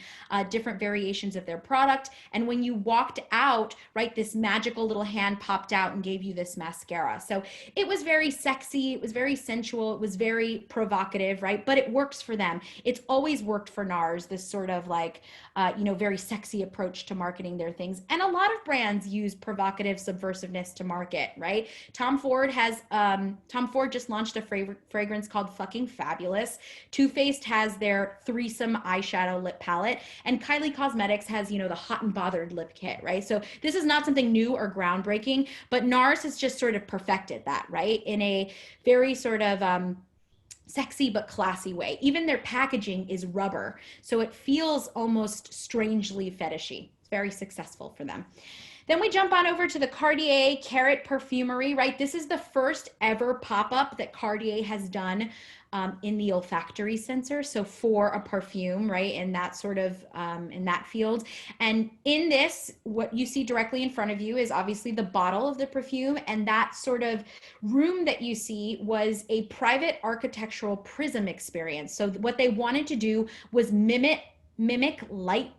different variations of their product. And when you walked out, right, this magical little hand popped out and gave you this mascara. So it was very sexy, it was very sensual, it was very provocative, right? But it works for them. It's always worked for NARS, this sort of like, very sexy approach to marketing their things. And a lot of brands use provocative subversiveness to market, right? Tom Ford just launched a fragrance called Fucking Fabulous. Too Faced has their threesome eyeshadow lip palette, and Kylie Cosmetics has, the Hot and Bothered lip kit, right? So this is not something new or groundbreaking, But NARS has just sort of perfected that, right? In a very sort of sexy but classy way. Even their packaging is rubber, so it feels almost strangely fetishy. It's very successful for them. Then we jump on over to the Cartier Carrot Perfumery, right? This is the first ever pop-up that Cartier has done in the olfactory sensor, so for a perfume, right, in that sort of in that field. And in this, what you see directly in front of you is obviously the bottle of the perfume, and that sort of room that you see was a private architectural prism experience. So what they wanted to do was mimic light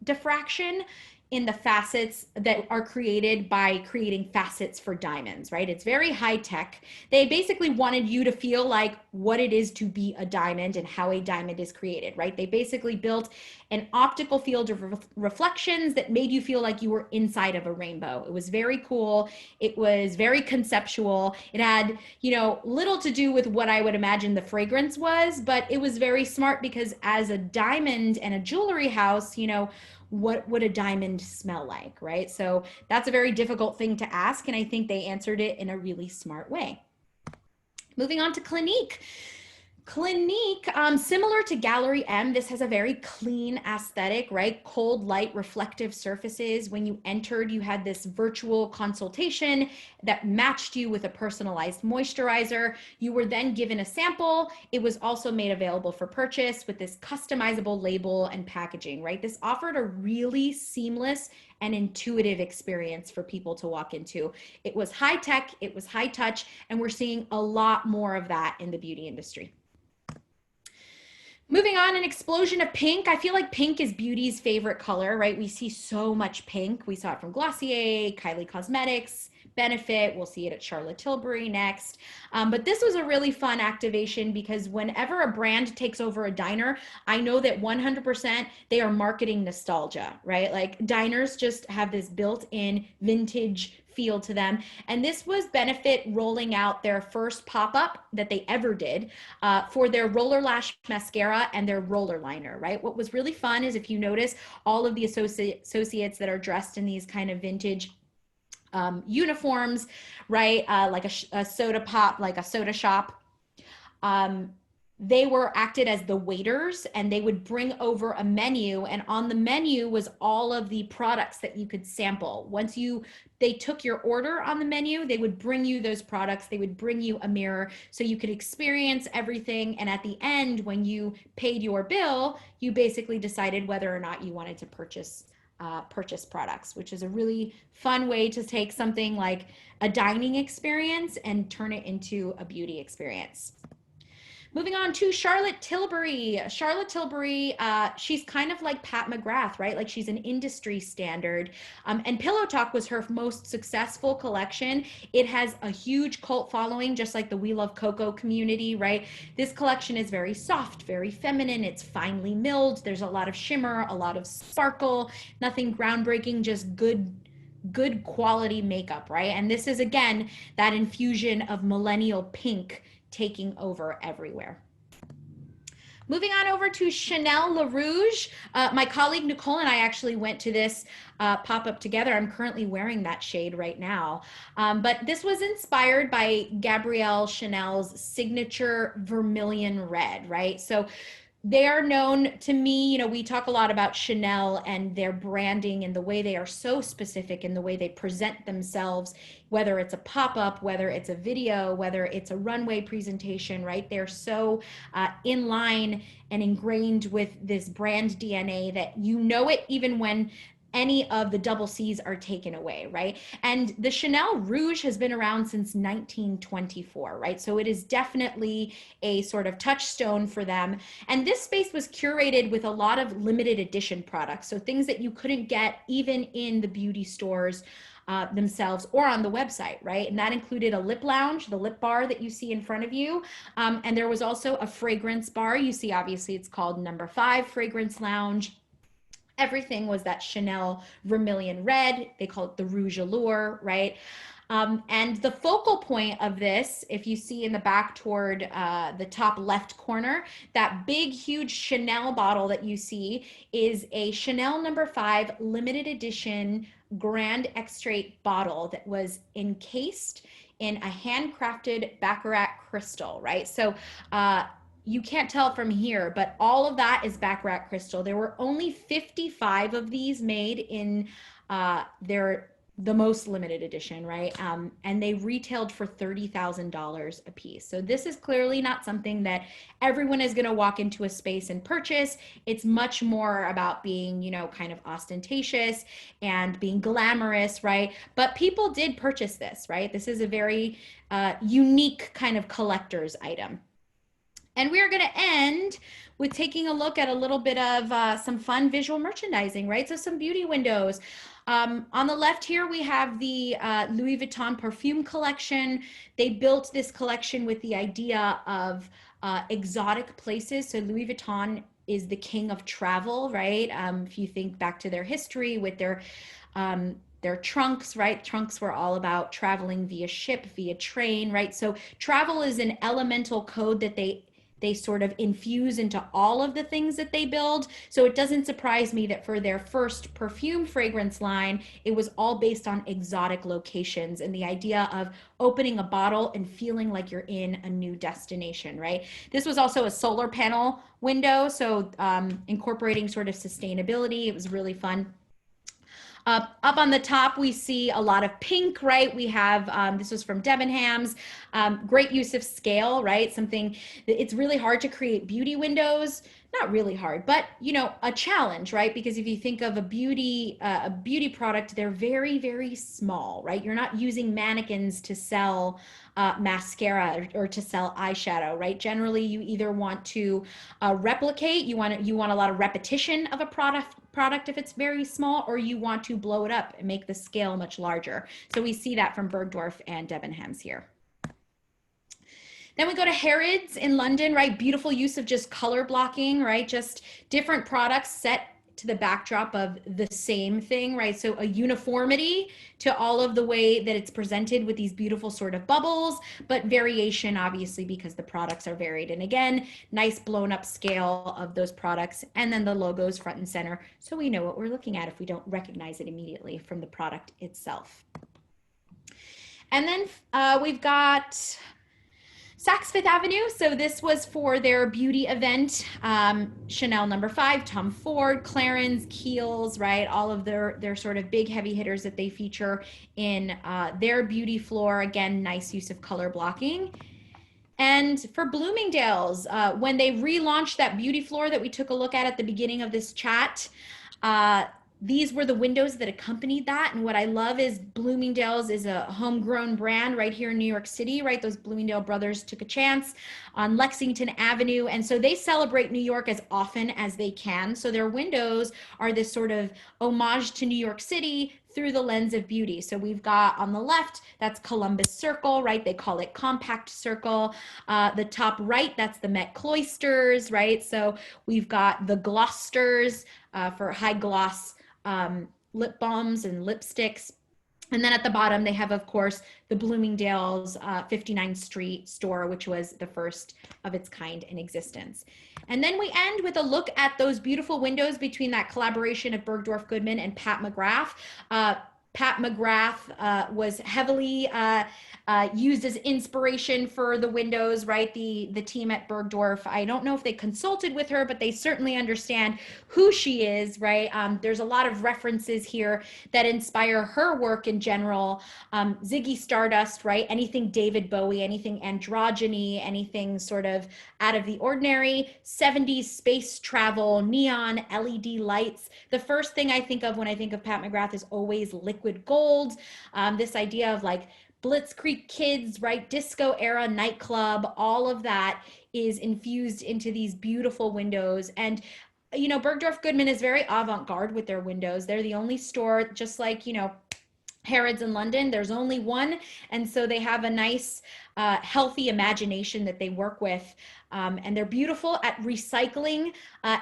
diffraction in the facets that are created by creating facets for diamonds, right? It's very high tech. They basically wanted you to feel like what it is to be a diamond and how a diamond is created, right? They basically built an optical field of reflections that made you feel like you were inside of a rainbow. It was very cool. It was very conceptual. It had, little to do with what I would imagine the fragrance was, but it was very smart because as a diamond and a jewelry house, what would a diamond smell like, right? So that's a very difficult thing to ask, and I think they answered it in a really smart way. Moving on to Clinique. Clinique, similar to Gallery M, this has a very clean aesthetic, right? Cold, light, reflective surfaces. When you entered, you had this virtual consultation that matched you with a personalized moisturizer. You were then given a sample. It was also made available for purchase with this customizable label and packaging, right? This offered a really seamless and intuitive experience for people to walk into. It was high tech, it was high touch, and we're seeing a lot more of that in the beauty industry. Moving on, an explosion of pink. I feel like pink is beauty's favorite color, right? We see so much pink. We saw it from Glossier, Kylie Cosmetics, Benefit. We'll see it at Charlotte Tilbury next. But this was a really fun activation because whenever a brand takes over a diner, I know that 100% they are marketing nostalgia, right? Like diners just have this built-in vintage feel to them. And this was Benefit rolling out their first pop-up that they ever did for their Roller Lash Mascara and their roller liner, right? What was really fun is if you notice all of the associates that are dressed in these kind of vintage uniforms, right? Like a soda pop, like a soda shop. They were acted as the waiters, and they would bring over a menu, and on the menu was all of the products that you could sample. Once they took your order on the menu, they would bring you those products. They would bring you a mirror so you could experience everything. And at the end, when you paid your bill, you basically decided whether or not you wanted to purchase products, which is a really fun way to take something like a dining experience and turn it into a beauty experience. Moving on to Charlotte Tilbury. Charlotte Tilbury, she's kind of like Pat McGrath, right? Like she's an industry standard. And Pillow Talk was her most successful collection. It has a huge cult following, just like the We Love Coco community, right? This collection is very soft, very feminine. It's finely milled. There's a lot of shimmer, a lot of sparkle, nothing groundbreaking, just good quality makeup, right? And this is, again, that infusion of millennial pink taking over everywhere. Moving on over to Chanel Le Rouge. My colleague Nicole and I actually went to this pop-up together. I'm currently wearing that shade right now. But this was inspired by Gabrielle Chanel's signature vermilion red, right? So they are known to me, we talk a lot about Chanel and their branding and the way they are so specific in the way they present themselves, whether it's a pop-up, whether it's a video, whether it's a runway presentation, right? They're so in line and ingrained with this brand DNA that it even when any of the double C's are taken away, right? And the Chanel Rouge has been around since 1924, right? So it is definitely a sort of touchstone for them. And this space was curated with a lot of limited edition products. So things that you couldn't get even in the beauty stores themselves or on the website, right? And that included a lip lounge, the lip bar that you see in front of you. And there was also a fragrance bar. You see, obviously it's called Number 5 Fragrance Lounge. Everything was that Chanel vermilion red. They call it the Rouge Allure, right? And the focal point of this, if you see in the back toward the top left corner, that big, huge Chanel bottle that you see is a Chanel Number 5 limited edition Grand Extrait bottle that was encased in a handcrafted Baccarat crystal, right? So you can't tell from here, but all of that is Baccarat crystal. There were only 55 of these made in the most limited edition, right? And they retailed for $30,000 a piece. So this is clearly not something that everyone is going to walk into a space and purchase. It's much more about being, kind of ostentatious and being glamorous, right? But people did purchase this, right? This is a very unique kind of collector's item. And we're going to end with taking a look at a little bit of some fun visual merchandising, right? So some beauty windows. On the left here, we have the Louis Vuitton perfume collection. They built this collection with the idea of exotic places. So Louis Vuitton is the king of travel, right? If you think back to their history with their trunks, right? Trunks were all about traveling via ship, via train, right? So travel is an elemental code that they sort of infuse into all of the things that they build. So it doesn't surprise me that for their first perfume fragrance line, it was all based on exotic locations and the idea of opening a bottle and feeling like you're in a new destination, right? This was also a solar panel window, so incorporating sort of sustainability. It was really fun. Up on the top, we see a lot of pink, right? We have, this was from Debenhams, great use of scale, right? Something that it's really hard to create beauty windows, not really hard, but a challenge, right? Because if you think of a beauty product, they're very, very small, right? You're not using mannequins to sell mascara or to sell eyeshadow, right? Generally, you either want to replicate, you want a lot of repetition of a product if it's very small, or you want to blow it up and make the scale much larger. So we see that from Bergdorf and Debenhams here. Then we go to Harrods in London, right? Beautiful use of just color blocking, right? Just different products set to the backdrop of the same thing, right? So a uniformity to all of the way that it's presented with these beautiful sort of bubbles, but variation obviously because the products are varied. And again, nice blown up scale of those products. And then the logos front and center. So we know what we're looking at if we don't recognize it immediately from the product itself. And then we've got Saks Fifth Avenue. So this was for their beauty event. Chanel No. 5, Tom Ford, Clarins, Kiehl's, right? All of their sort of big heavy hitters that they feature in their beauty floor. Again, nice use of color blocking. And for Bloomingdale's, when they relaunched that beauty floor that we took a look at the beginning of this chat, these were the windows that accompanied that. And what I love is Bloomingdale's is a homegrown brand right here in New York City, right? Those Bloomingdale brothers took a chance on Lexington Avenue. And so they celebrate New York as often as they can. So their windows are this sort of homage to New York City through the lens of beauty. So we've got on the left, that's Columbus Circle, right? They call it Compact Circle. The top right, that's the Met Cloisters, right? So we've got the Gloucesters for high gloss lip balms and lipsticks. And then at the bottom, they have, of course, the Bloomingdale's 59th Street store, which was the first of its kind in existence. And then we end with a look at those beautiful windows between that collaboration of Bergdorf Goodman and Pat McGrath. Pat McGrath was heavily used as inspiration for the windows, right? The team at Bergdorf, I don't know if they consulted with her, but they certainly understand who she is, right? There's a lot of references here that inspire her work in general. Ziggy Stardust, right? Anything David Bowie, anything androgyny, anything sort of out of the ordinary. 70s space travel, neon, LED lights. The first thing I think of when I think of Pat McGrath is always liquid gold. This idea of like Blitzkrieg Kids, right? Disco era nightclub, all of that is infused into these beautiful windows. And Bergdorf Goodman is very avant-garde with their windows. They're the only store, just like, Harrods in London, there's only one. And so they have a nice healthy imagination that they work with. And they're beautiful at recycling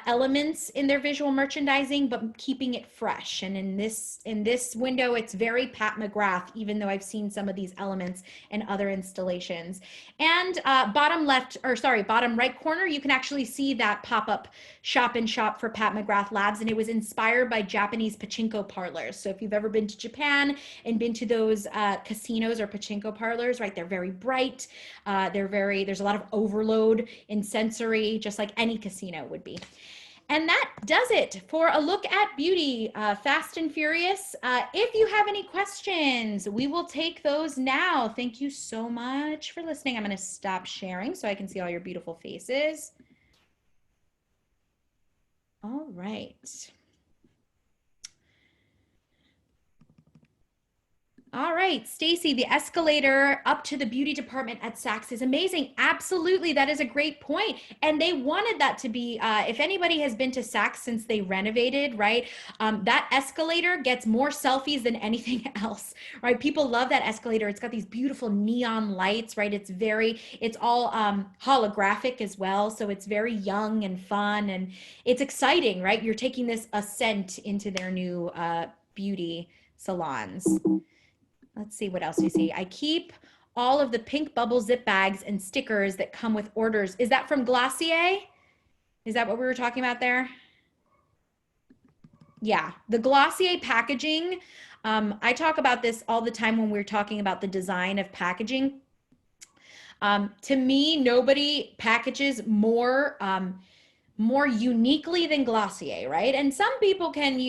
elements in their visual merchandising, but keeping it fresh. And in this window, it's very Pat McGrath, even though I've seen some of these elements in other installations. And bottom right corner, you can actually see that pop-up shop and shop for Pat McGrath Labs, and it was inspired by Japanese pachinko parlors. So if you've ever been to Japan and been to those casinos or pachinko parlors, right, they're very bright. There's a lot of overload in sensory, just like any casino would be. And that does it for a look at beauty, fast and furious. If you have any questions, we will take those now. Thank you so much for listening. I'm going to stop sharing so I can see all your beautiful faces. All right. All right, Stacy, the escalator up to the beauty department at Saks is amazing. Absolutely, that is a great point. And they wanted that to be, if anybody has been to Saks since they renovated, right, that escalator gets more selfies than anything else, right? People love that escalator. It's got these beautiful neon lights, right? It's all holographic as well. So it's very young and fun and it's exciting, right? You're taking this ascent into their new beauty salons. Let's see what else we see. I keep all of the pink bubble zip bags and stickers that come with orders. Is that from Glossier? Is that what we were talking about there? Yeah, the Glossier packaging. I talk about this all the time when we're talking about the design of packaging. To me, nobody packages more uniquely than Glossier, right? And some people can,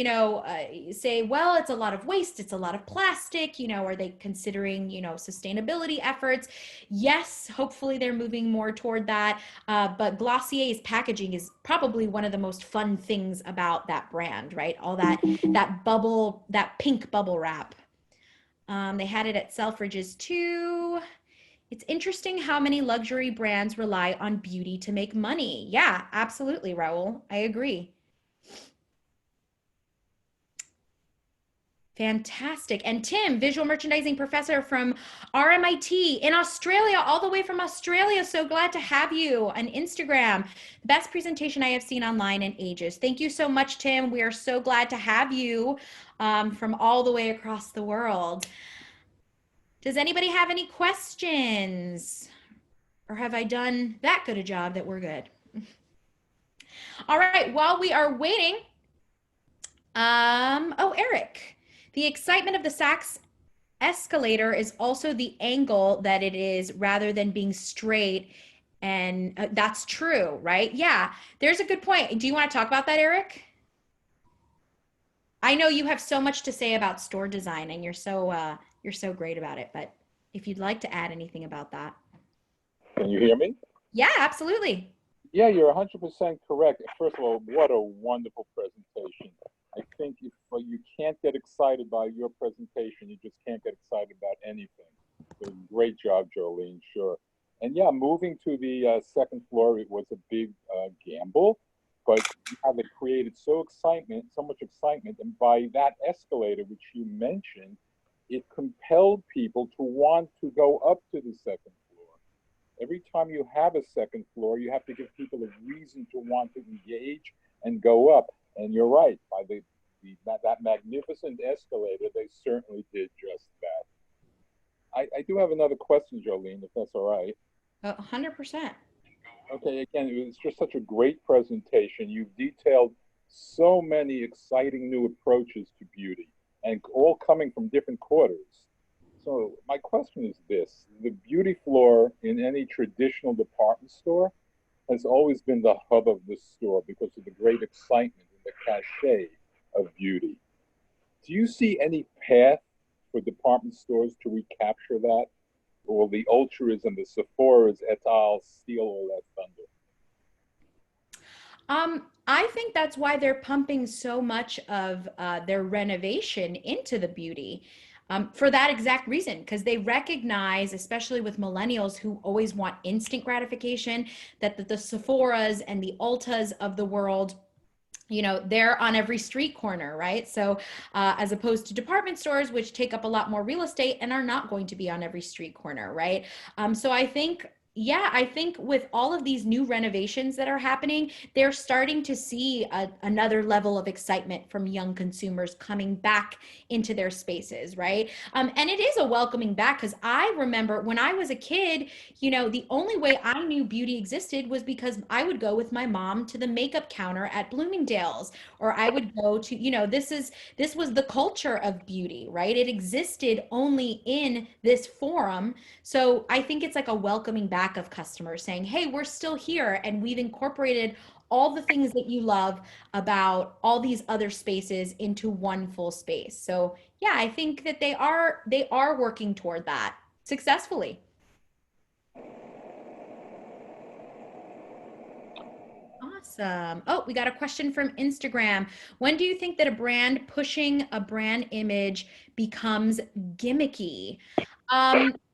say, well, it's a lot of waste, it's a lot of plastic, are they considering, sustainability efforts? Yes, hopefully they're moving more toward that. But Glossier's packaging is probably one of the most fun things about that brand, right? All that bubble, that pink bubble wrap. They had it at Selfridges too. It's interesting how many luxury brands rely on beauty to make money. Yeah, absolutely, Raul. I agree. Fantastic. And Tim, visual merchandising professor from RMIT in Australia, all the way from Australia. So glad to have you on Instagram. Best presentation I have seen online in ages. Thank you so much, Tim. We are so glad to have you from all the way across the world. Does anybody have any questions? Or have I done that good a job that we're good? All right, while we are waiting, Eric, the excitement of the Saks escalator is also the angle that it is rather than being straight. And that's true, right? Yeah, there's a good point. Do you want to talk about that, Eric? I know you have so much to say about store design and you're so great about it, but if you'd like to add anything about that. Can you hear me? Yeah, absolutely. Yeah, you're 100% correct. First of all, what a wonderful presentation. I think if you can't get excited by your presentation, you just can't get excited about anything. So great job, Jolene, sure. And yeah, moving to the second floor, it was a big gamble, but how they created so much excitement, and by that escalator, which you mentioned, it compelled people to want to go up to the second floor. Every time you have a second floor, you have to give people a reason to want to engage and go up. And you're right, by that magnificent escalator, they certainly did just that. I do have another question, Jolene, if that's all right. 100%. Okay, again, it was just such a great presentation. You've detailed so many exciting new approaches to beauty, and all coming from different quarters. So my question is this: the beauty floor in any traditional department store has always been the hub of the store because of the great excitement and the cachet of beauty. Do you see any path for department stores to recapture that? Or will the Ultras and the Sephoras et al. Steal all that thunder? I think that's why they're pumping so much of their renovation into the beauty. For that exact reason, because they recognize, especially with millennials who always want instant gratification, that the Sephoras and the Ultas of the world, they're on every street corner, right? So as opposed to department stores, which take up a lot more real estate and are not going to be on every street corner, right? So I think, yeah, I think with all of these new renovations that are happening, they're starting to see another level of excitement from young consumers coming back into their spaces, right? And it is a welcoming back, because I remember when I was a kid, the only way I knew beauty existed was because I would go with my mom to the makeup counter at Bloomingdales, or I would go to, this was the culture of beauty, right? It existed only in this forum. So I think it's like a welcoming back of customers saying, hey, we're still here, and we've incorporated all the things that you love about all these other spaces into one full space. So yeah, I think that they are working toward that successfully. Awesome. Oh, we got a question from Instagram. When do you think that a brand pushing a brand image becomes gimmicky?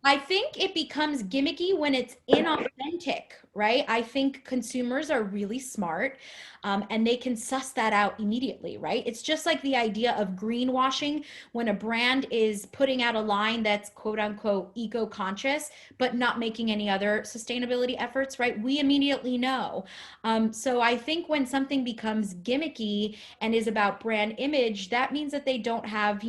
I think it becomes gimmicky when it's inauthentic, right? I think consumers are really smart, and they can suss that out immediately, right? It's just like the idea of greenwashing. When a brand is putting out a line that's quote unquote eco-conscious, but not making any other sustainability efforts, right? We immediately know. So I think when something becomes gimmicky and is about brand image, that means that they don't have,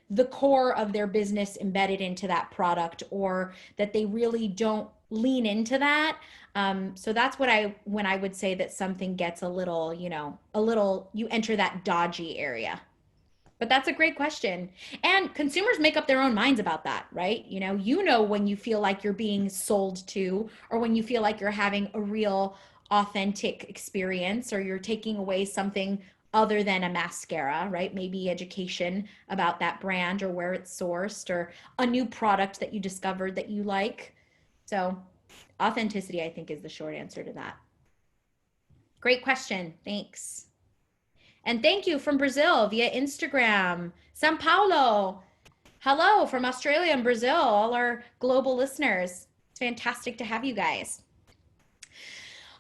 the core of their business embedded into that product, or that they really don't lean into that. So that's when I would say that something gets you enter that dodgy area. But that's a great question. And consumers make up their own minds about that, right? When you feel like you're being sold to, or when you feel like you're having a real authentic experience, or you're taking away something other than a mascara, right? Maybe education about that brand or where it's sourced, or a new product that you discovered that you like. So, authenticity, I think, is the short answer to that. Great question. Thanks. And thank you from Brazil via Instagram. Sao Paulo. Hello from Australia and Brazil, all our global listeners. It's fantastic to have you guys.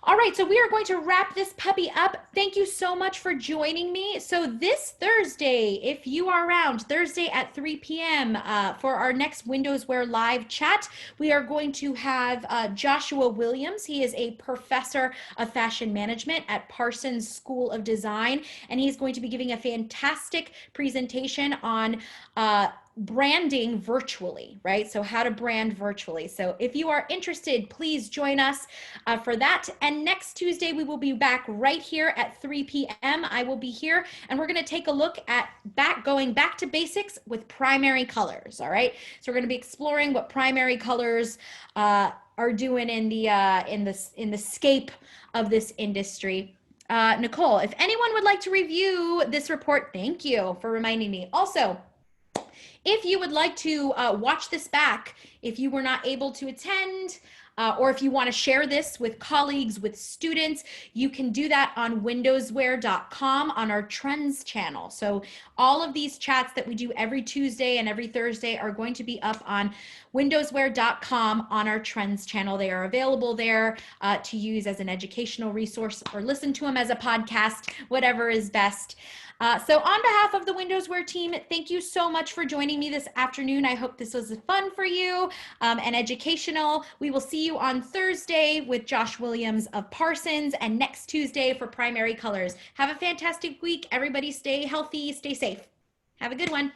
All right, so we are going to wrap this puppy up. Thank you so much for joining me. So this Thursday, if you are around, Thursday at 3 p.m. For our next WindowsWear live chat, we are going to have Joshua Williams. He is a professor of fashion management at Parsons School of Design, and he's going to be giving a fantastic presentation on branding virtually, right? So how to brand virtually. So if you are interested, please join us for that. And next Tuesday, we will be back right here at 3 p.m. I will be here, and we're going to take a look at going back to basics with primary colors. All right. So we're going to be exploring what primary colors are doing in the scape of this industry. Nicole, if anyone would like to review this report, thank you for reminding me. Also, if you would like to watch this back, if you were not able to attend, or if you want to share this with colleagues, with students, you can do that on windowswear.com on our trends channel. So all of these chats that we do every Tuesday and every Thursday are going to be up on windowswear.com on our trends channel. They are available there to use as an educational resource, or listen to them as a podcast, whatever is best. So on behalf of the WindowsWear team, thank you so much for joining me this afternoon. I hope this was fun for you and educational. We will see you on Thursday with Josh Williams of Parsons, and next Tuesday for primary colors. Have a fantastic week. Everybody stay healthy, stay safe. Have a good one.